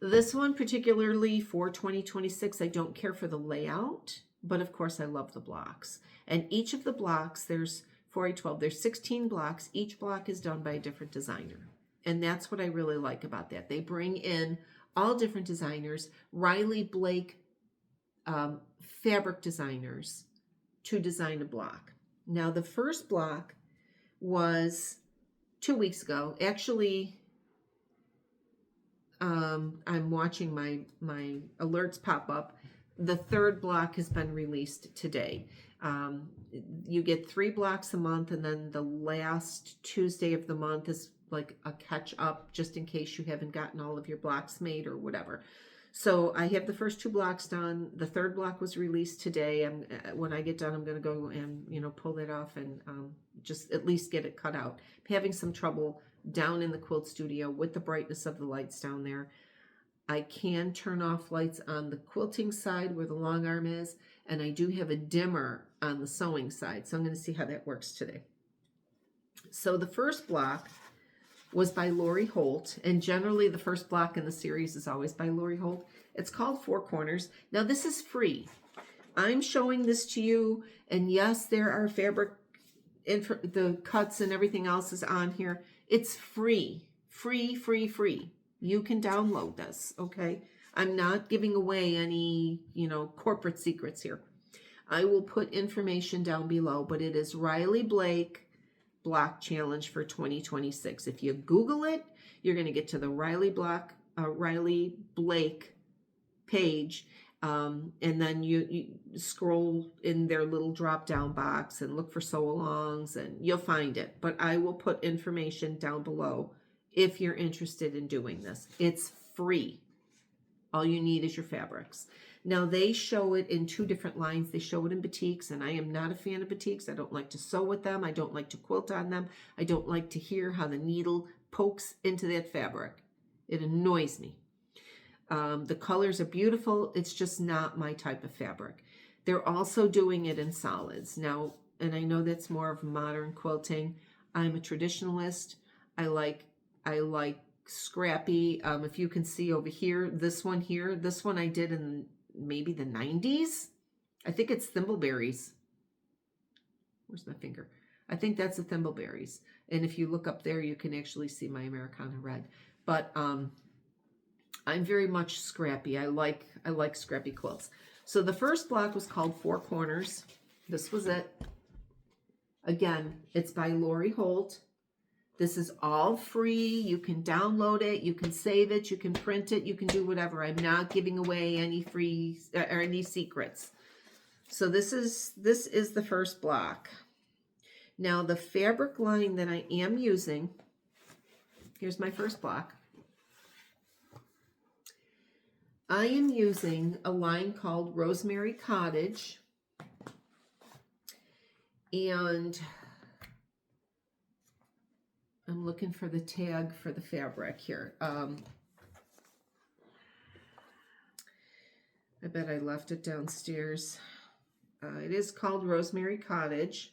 This one particularly for 2026, I don't care for the layout, but of course I love the blocks. And each of the blocks, there's 4A12, there's 16 blocks. Each block is done by a different designer. And that's what I really like about that. They bring in all different designers, Riley Blake fabric designers to design a block. Now the first block was 2 weeks ago. Actually, I'm watching my alerts pop up. The third block has been released today. You get 3 blocks a month, and then the last Tuesday of the month is like a catch up just in case you haven't gotten all of your blocks made or whatever. So I have the first 2 blocks done. The third block was released today. When I get done, I'm going to go and, you know, pull that off and just at least get it cut out. I'm having some trouble down in the quilt studio with the brightness of the lights down there. I can turn off lights on the quilting side where the long arm is, and I do have a dimmer on the sewing side. So I'm going to see how that works today. So the first block was by Lori Holt, and generally the first block in the series is always by Lori Holt. It's called Four Corners. Now this is free. I'm showing this to you, and yes, there are fabric, the cuts and everything else is on here. It's free, free, free, free. You can download this, okay? I'm not giving away any, you know, corporate secrets here. I will put information down below, but it is Riley Blake Block Challenge for 2026. If you Google it, you're going to get to the Riley Blake page, and then you scroll in their little drop-down box and look for sew-alongs, and you'll find it. But I will put information down below if you're interested in doing this. It's free. All you need is your fabrics. Now, they show it in 2 different lines. They show it in batiks, and I am not a fan of batiks. I don't like to sew with them. I don't like to quilt on them. I don't like to hear how the needle pokes into that fabric. It annoys me. The colors are beautiful. It's just not my type of fabric. They're also doing it in solids. Now, and I know that's more of modern quilting. I'm a traditionalist. I like scrappy. If you can see over here, this one I did in maybe the 90s. I think it's thimbleberries. Where's my finger? I think that's the thimbleberries. And if you look up there, you can actually see my Americana red. But I'm very much scrappy. I like scrappy quilts. So the first block was called Four Corners. This was it. Again, it's by Lori Holt. This is all free. You can download it. You can save it. You can print it. You can do whatever. I'm not giving away any free or any secrets. So this is the first block. Now the fabric line that I am using, here's my first block. I am using a line called Rosemary Cottage, and I'm looking for the tag for the fabric here. I bet I left it downstairs. It is called Rosemary Cottage.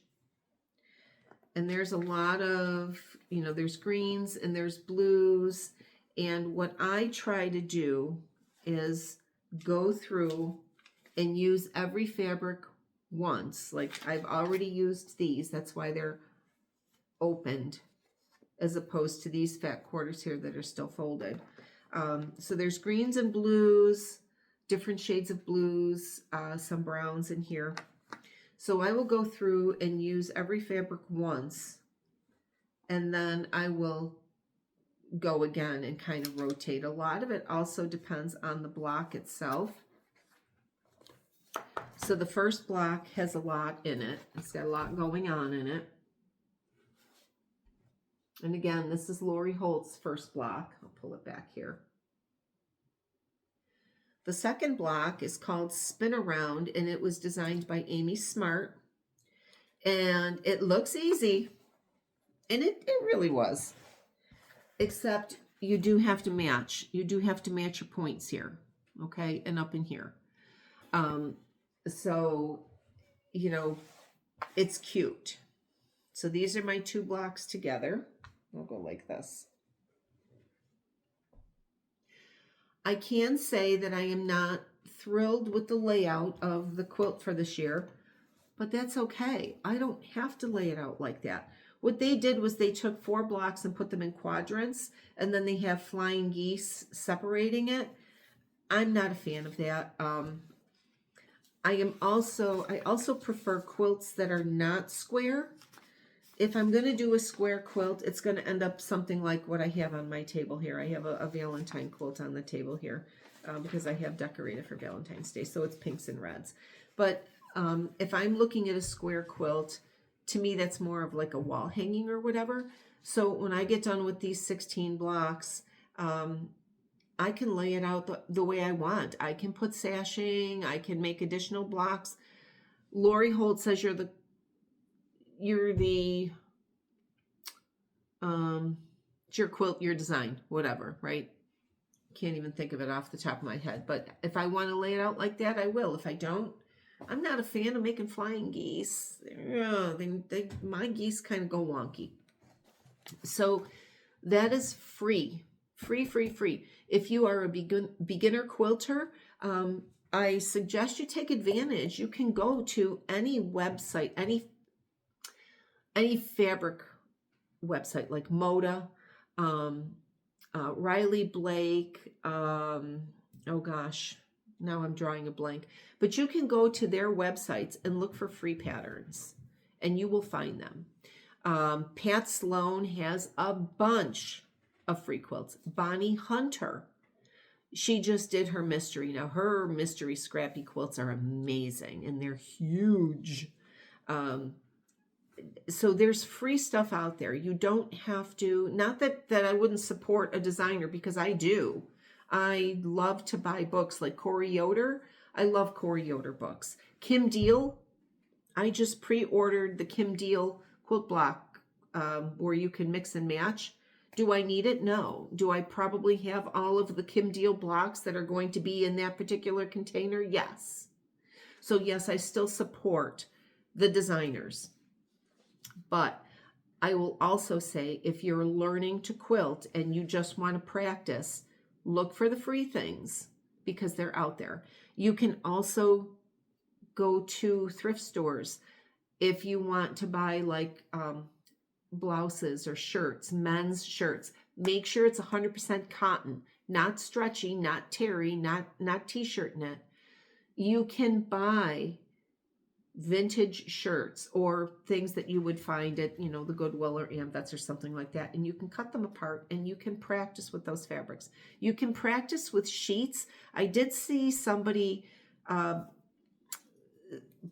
And there's a lot of, you know, there's greens and there's blues. And what I try to do is go through and use every fabric once. Like I've already used these. That's why they're opened. as opposed to these fat quarters here that are still folded. So there's greens and blues, different shades of blues, some browns in here. So I will go through and use every fabric once, and then I will go again and kind of rotate. A lot of it also depends on the block itself. So the first block has a lot in it. It's got a lot going on in it. And again, this is Lori Holt's first block. I'll pull it back here. The second block is called Spin Around, and it was designed by Amy Smart. And it looks easy, and it really was. Except you do have to match. You do have to match your points here, okay, and up in here. So, you know, it's cute. So these are my two blocks together. I'll go like this. I can say that I am not thrilled with the layout of the quilt for this year, but that's okay. I don't have to lay it out like that. What they did was they took 4 blocks and put them in quadrants, and then they have flying geese separating it. I'm not a fan of that. I also prefer quilts that are not square. If I'm going to do a square quilt, it's going to end up something like what I have on my table here. I have a Valentine quilt on the table here because I have decorated for Valentine's Day, so it's pinks and reds. But if I'm looking at a square quilt, to me that's more of like a wall hanging or whatever. So when I get done with these 16 blocks, I can lay it out the way I want. I can put sashing. I can make additional blocks. Lori Holt says it's your quilt, your design, whatever, right? Can't even think of it off the top of my head. But if I want to lay it out like that, I will. If I don't, I'm not a fan of making flying geese. My geese kind of go wonky. So that is free. Free. If you are a beginner quilter, I suggest you take advantage. You can go to any website, any fabric website like Moda, Riley Blake, oh gosh, now I'm drawing a blank. But you can go to their websites and look for free patterns, and you will find them. Pat Sloan has a bunch of free quilts. Bonnie Hunter, she just did her mystery. Now her mystery scrappy quilts are amazing, and they're huge. So there's free stuff out there. You don't have to, not that I wouldn't support a designer, because I do. I love to buy books like Corey Yoder. I love Corey Yoder books. Kim Diehl, I just pre-ordered the Kim Diehl quilt block where you can mix and match. Do I need it? No. Do I probably have all of the Kim Diehl blocks that are going to be in that particular container? Yes. So yes, I still support the designers. But I will also say, if you're learning to quilt and you just want to practice, look for the free things because they're out there. You can also go to thrift stores if you want to buy like blouses or shirts, men's shirts. Make sure it's 100% cotton, not stretchy, not terry, not t-shirt knit. You can buy vintage shirts or things that you would find at, the Goodwill or Ambets or something like that, and you can cut them apart and you can practice with those fabrics. You can practice with sheets. I did see somebody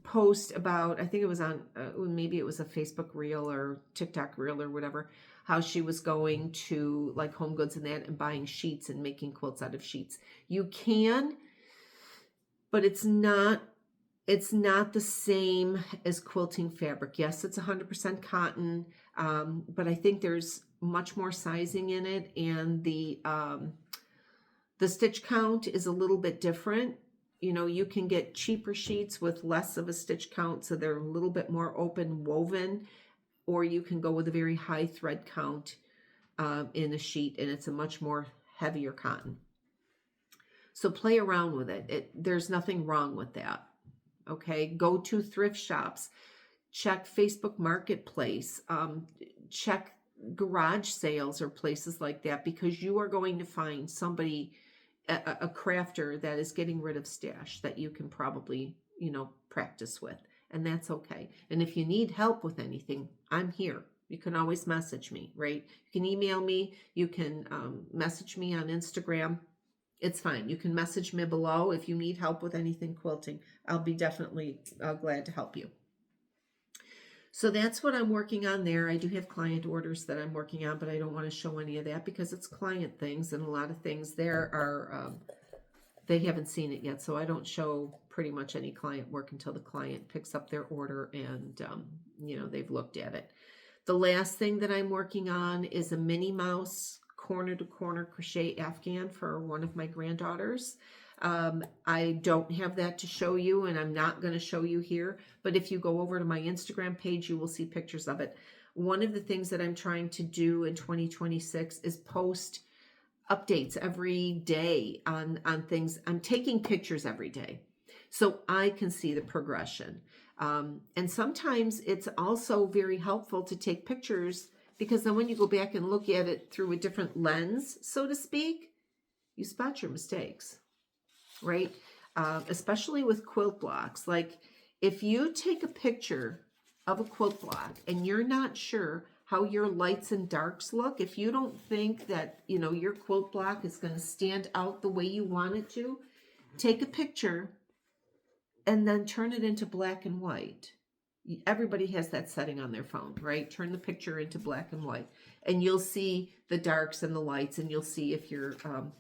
post about, I think it was on, maybe it was a Facebook reel or TikTok reel or whatever, how she was going to like Home Goods and that and buying sheets and making quilts out of sheets. You can, but it's not the same as quilting fabric. Yes, it's 100% cotton, but I think there's much more sizing in it, and the stitch count is a little bit different. You can get cheaper sheets with less of a stitch count, so they're a little bit more open woven, or you can go with a very high thread count in a sheet, and it's a much more heavier cotton. So play around with it. There's nothing wrong with that. Okay, go to thrift shops, check Facebook Marketplace, check garage sales or places like that, because you are going to find somebody, a crafter that is getting rid of stash that you can probably, practice with. And that's okay. And if you need help with anything, I'm here. You can always message me, right? You can email me. You can message me on Instagram. It's fine. You can message me below if you need help with anything quilting. I'll be definitely glad to help you. So that's what I'm working on there. I do have client orders that I'm working on, but I don't want to show any of that because it's client things, and a lot of things there are, they haven't seen it yet. So I don't show pretty much any client work until the client picks up their order and, they've looked at it. The last thing that I'm working on is a Minnie Mouse corner to corner crochet Afghan for one of my granddaughters. I don't have that to show you, and I'm not going to show you here, but if you go over to my Instagram page, you will see pictures of it. One of the things that I'm trying to do in 2026 is post updates every day on things. I'm taking pictures every day so I can see the progression. And sometimes it's also very helpful to take pictures, because then when you go back and look at it through a different lens, so to speak, you spot your mistakes. Right? Especially with quilt blocks. Like if you take a picture of a quilt block and you're not sure how your lights and darks look, if you don't think that, your quilt block is going to stand out the way you want it to, take a picture and then turn it into black and white. Everybody has that setting on their phone, right? Turn the picture into black and white, and you'll see the darks and the lights, and you'll see if your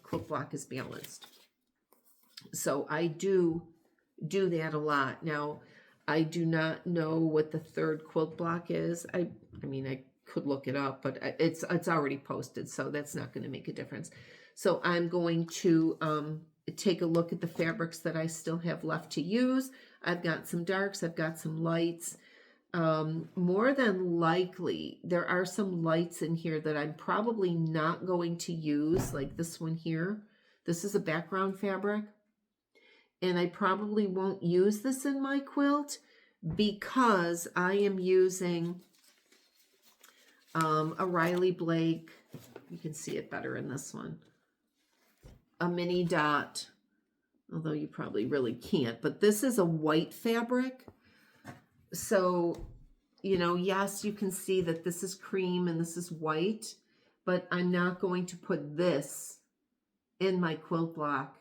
quilt block is balanced. So I do that a lot. Now, I do not know what the third quilt block is. I could look it up, but it's already posted, so that's not going to make a difference. So I'm going to take a look at the fabrics that I still have left to use. I've got some darks, I've got some lights. More than likely, there are some lights in here that I'm probably not going to use, like this one here. This is a background fabric. And I probably won't use this in my quilt because I am using a Riley Blake. You can see it better in this one. A mini dot, although you probably really can't. But this is a white fabric. So, yes, you can see that this is cream and this is white. But I'm not going to put this in my quilt block,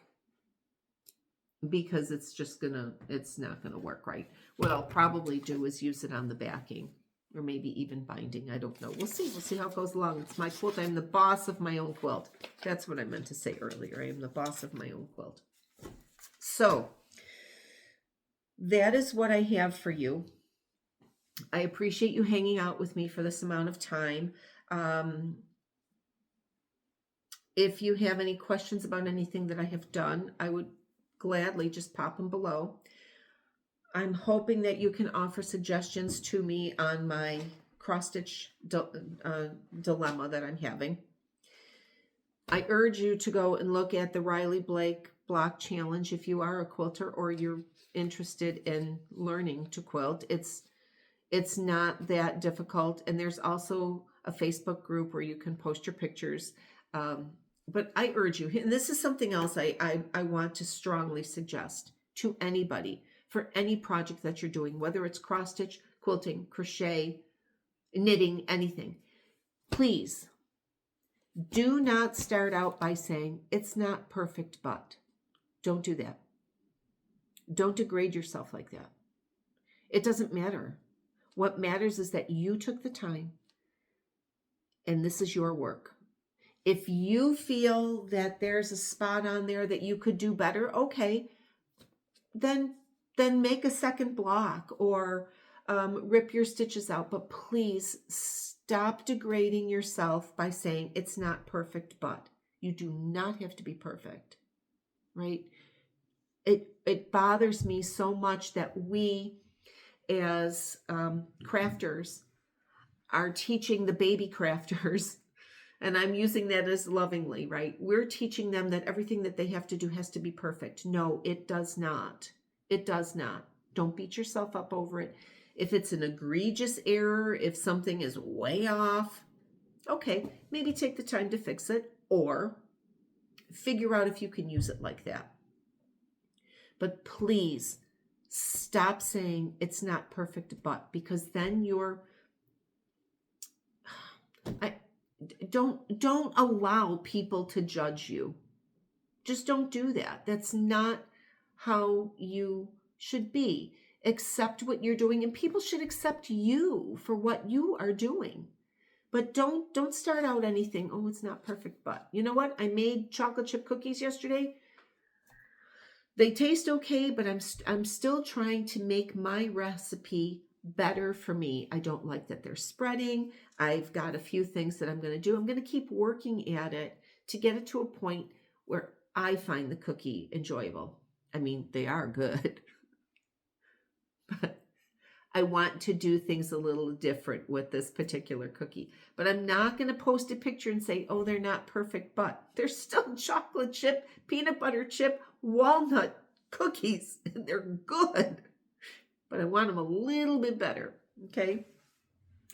because it's not gonna work right. What I'll probably do is use it on the backing, or maybe even binding. I don't know. We'll see how it goes along. It's my quilt. I'm the boss of my own quilt. That's what I meant to say earlier. I am the boss of my own quilt. So that is what I have for you. I appreciate you hanging out with me for this amount of time. If you have any questions about anything that I have done, I would gladly just pop them below. I'm hoping that you can offer suggestions to me on my cross-stitch dilemma that I'm having. I urge you to go and look at the Riley Blake Block Challenge if you are a quilter or you're interested in learning to quilt. It's not that difficult, and there's also a Facebook group where you can post your pictures. But I urge you, and this is something else I want to strongly suggest to anybody for any project that you're doing, whether it's cross-stitch, quilting, crochet, knitting, anything. Please do not start out by saying, it's not perfect, but. Don't do that. Don't degrade yourself like that. It doesn't matter. What matters is that you took the time, and this is your work. If you feel that there's a spot on there that you could do better, okay, then make a second block or rip your stitches out. But please stop degrading yourself by saying it's not perfect, but. You do not have to be perfect, right? It bothers me so much that we as crafters are teaching the baby crafters, and I'm using that as lovingly, right? We're teaching them that everything that they have to do has to be perfect. No, it does not. It does not. Don't beat yourself up over it. If it's an egregious error, if something is way off, Okay, maybe take the time to fix it, or figure out if you can use it like that. But please stop saying it's not perfect, but, because then don't allow people to judge you. Just don't do that. That's not how you should be. Accept what you're doing, and people should accept you for what you are doing. But don't start out anything, oh, it's not perfect, but. You know what? I made chocolate chip cookies yesterday. They taste okay, but I'm still trying to make my recipe better for me. I don't like that they're spreading. I've got a few things that I'm going to do. I'm going to keep working at it to get it to a point where I find the cookie enjoyable. I mean, they are good, but I want to do things a little different with this particular cookie. But I'm not going to post a picture and say, oh, they're not perfect, but they're still chocolate chip, peanut butter chip, walnut cookies, and they're good. But I want them a little bit better, okay?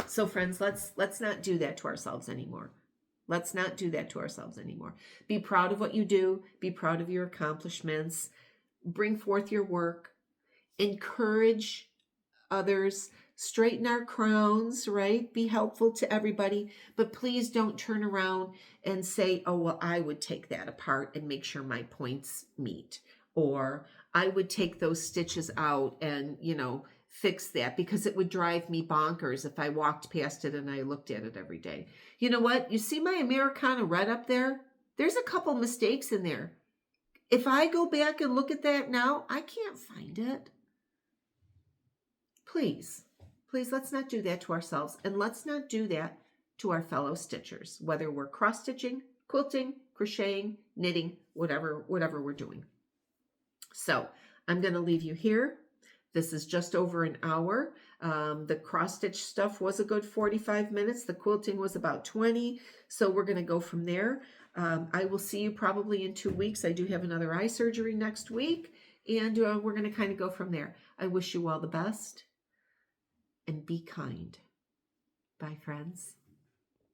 So friends, let's not do that to ourselves anymore. Let's not do that to ourselves anymore. Be proud of what you do. Be proud of your accomplishments. Bring forth your work. Encourage others. Straighten our crowns, right? Be helpful to everybody. But please don't turn around and say, oh, well, I would take that apart and make sure my points meet. Or I would take those stitches out and, fix that, because it would drive me bonkers if I walked past it and I looked at it every day. You know what? You see my Americana red up there? There's a couple mistakes in there. If I go back and look at that now, I can't find it. Please, let's not do that to ourselves, and let's not do that to our fellow stitchers, whether we're cross-stitching, quilting, crocheting, knitting, whatever we're doing. So I'm going to leave you here. This is just over an hour. The cross-stitch stuff was a good 45 minutes. The quilting was about 20. So we're going to go from there. I will see you probably in 2 weeks. I do have another eye surgery next week, and we're going to kind of go from there. I wish you all the best, and be kind. Bye, friends.